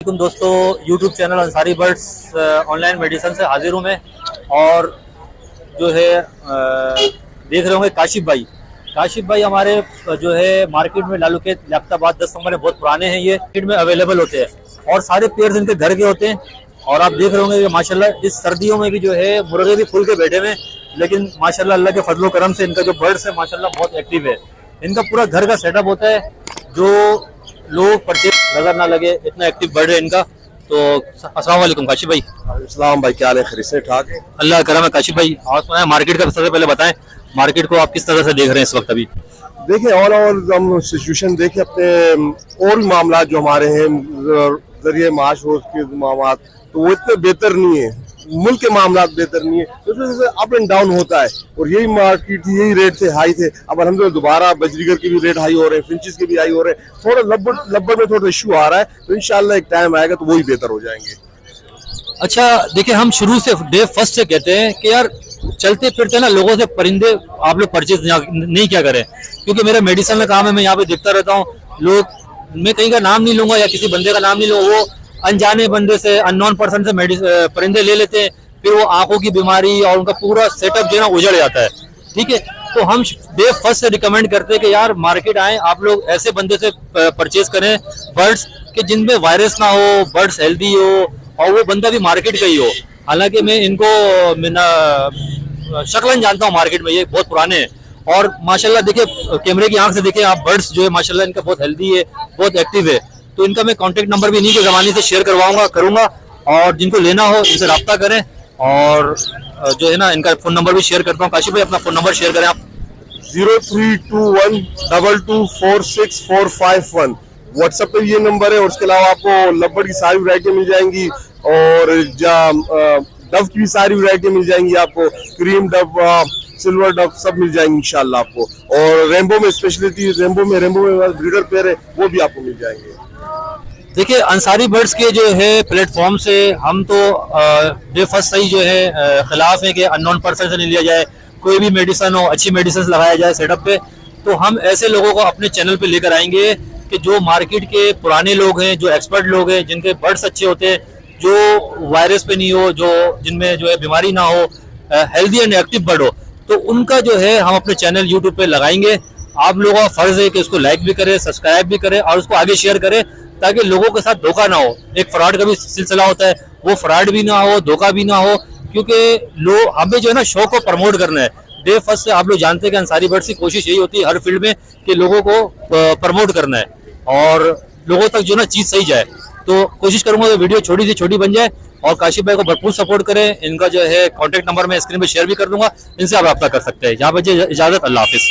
तुम दोस्तों YouTube channel Ansari birds online medicine से हाजिर हूँ मैं। और जो है देख रहे होंगे काशिफ भाई हमारे जो है मार्केट में लालू के लियाकताबाद 10 नंबर में बहुत पुराने हैं। ये मार्केट में अवेलेबल होते हैं और सारे पेयर्स इनके घर के होते हैं। और आप देख रहे होंगे कि माशाल्लाह इस सर्दियों में भी जो है मुर्गे भी खुल के बैठे हुए हैं, लेकिन माशाल्लाह अल्लाह के फजलो करम से इनका जो बर्ड्स है माशाल्लाह बहुत एक्टिव है। इनका पूरा घर का सेटअप होता है जो लोग परचेज नजर ना लगे, इतना एक्टिव बर्ड है इनका। तो अस्सलाम वालेकुम काशिफ भाई। अस्सलाम भाई, क्या हाल है? खैरियत से ठाक है? अल्लाह करम है काशिफ भाई। और सुना मार्केट का सबसे पहले बताएं, मार्केट को आप किस तरह से देख रहे हैं इस वक्त? अभी देखिए ऑल ओवर हम सिचुएशन देखें, अपने और मामला जो हमारे हैं जरिए माश रोज के मामला, तो वो इतने बेहतर नहीं है। मुल्क के मामला बेहतर नहीं है, तो उसमें अप एंड डाउन होता है। और यही मार्केट यही रेट थे, हाई थे। अब अलहमदुलिल्लाह दोबारा बजरीगर के भी रेट हाई हो रहे हैं, फिंचेस के भी हाई हो रहे हैं। थोड़ा लब्बड़ में थोड़ा इशू आ रहा है, तो इंशाल्लाह एक टाइम आएगा तो वही बेहतर हो जाएंगे। अच्छा देखिए, हम शुरू से डे फर्स्ट से कहते हैं कि यार चलते फिरते ना लोगों से परिंदे आप लोग परचेज नहीं क्या करें, क्योंकि मेरा मेडिसिन का काम है। मैं यहाँ पे देखता रहता हूँ लोग, मैं कहीं का नाम नहीं लूंगा या किसी बंदे का नाम नहीं लूंगा, वो अनजाने बंदे से अननोन पर्सन से परिंदे ले लेते हैं, फिर वो आंखों की बीमारी और उनका पूरा सेटअप जो है ना उजड़ जाता है। ठीक है, तो हम डे फर्स्ट से रिकमेंड करते हैं कि यार मार्केट आए, आप लोग ऐसे बंदे से परचेज करें बर्ड्स के जिनमें वायरस ना हो, बर्ड्स हेल्दी हो और वो बंदा भी मार्केट का ही हो। हालांकि मैं इनको शक्लन जानता हूँ, मार्केट में ये बहुत पुराने हैं। और माशाल्लाह देखिए, कैमरे की आंख से देखिए आप, बर्ड्स जो है माशाल्लाह इनका बहुत हेल्दी है, बहुत एक्टिव है। तो इनका मैं कांटेक्ट नंबर भी इन्हीं के ज़माने से शेयर करूंगा, और जिनको लेना हो इनसे रब्ता करें। और जो है ना इनका फ़ोन नंबर भी शेयर करता हूँ। काशिफ भाई अपना फ़ोन नंबर शेयर करें आप। 0321224645 व्हाट्सएप पे ये नंबर है। और उसके अलावा आपको लब्बड़ की सारी वैरायटी मिल जाएंगी, और डव की भी सारी वैरायटी मिल जाएंगी आपको। क्रीम डव, सिल्वर डव सब मिल जाएंगे इंशाल्लाह आपको। और रेम्बो में स्पेशलिटी, रेम्बो में ब्रीडर पेयर है, वो भी आपको मिल जाएंगे। देखिए अंसारी बर्ड्स के जो है प्लेटफॉर्म से हम तो डे फर्स्ट सही जो है खिलाफ है कि अननोन पर्सन से नहीं लिया जाए, कोई भी मेडिसिन हो अच्छी मेडिसिन लगाया जाए सेटअप पे। तो हम ऐसे लोगों को अपने चैनल पे लेकर आएंगे कि जो मार्केट के पुराने लोग हैं, जो एक्सपर्ट लोग हैं, जिनके बर्ड्स अच्छे होते हैं, जो वायरस पे नहीं हो, जो जिनमें जो है बीमारी ना हो, हेल्दी एंड एक्टिव बर्ड हो, तो उनका जो है हम अपने चैनल यूट्यूब पे लगाएंगे। आप लोगों का फर्ज है कि उसको लाइक भी करें, सब्सक्राइब भी करें और उसको आगे शेयर करें, ताकि लोगों के साथ धोखा ना हो। एक फ्रॉड का भी सिलसिला होता है, वो फ्रॉड भी ना हो, धोखा भी ना हो, क्योंकि लोग हमें जो है ना शो को प्रमोट करना है। डे फर्स्ट से आप लोग जानते हैं कि अंसारी बर्ड्स की कोशिश यही होती है हर फील्ड में कि लोगों को प्रमोट करना है और लोगों तक जो ना चीज़ सही जाए। तो कोशिश करूंगा कि वीडियो छोटी से छोटी बन जाए, और काशिफ भाई को भरपूर सपोर्ट करें। इनका जो है कॉन्टैक्ट नंबर मैं स्क्रीन पर शेयर भी कर दूंगा, इनसे आप रब्ता कर सकते हैं। यहाँ पर इजाज़त, अल्लाह हाफिज़।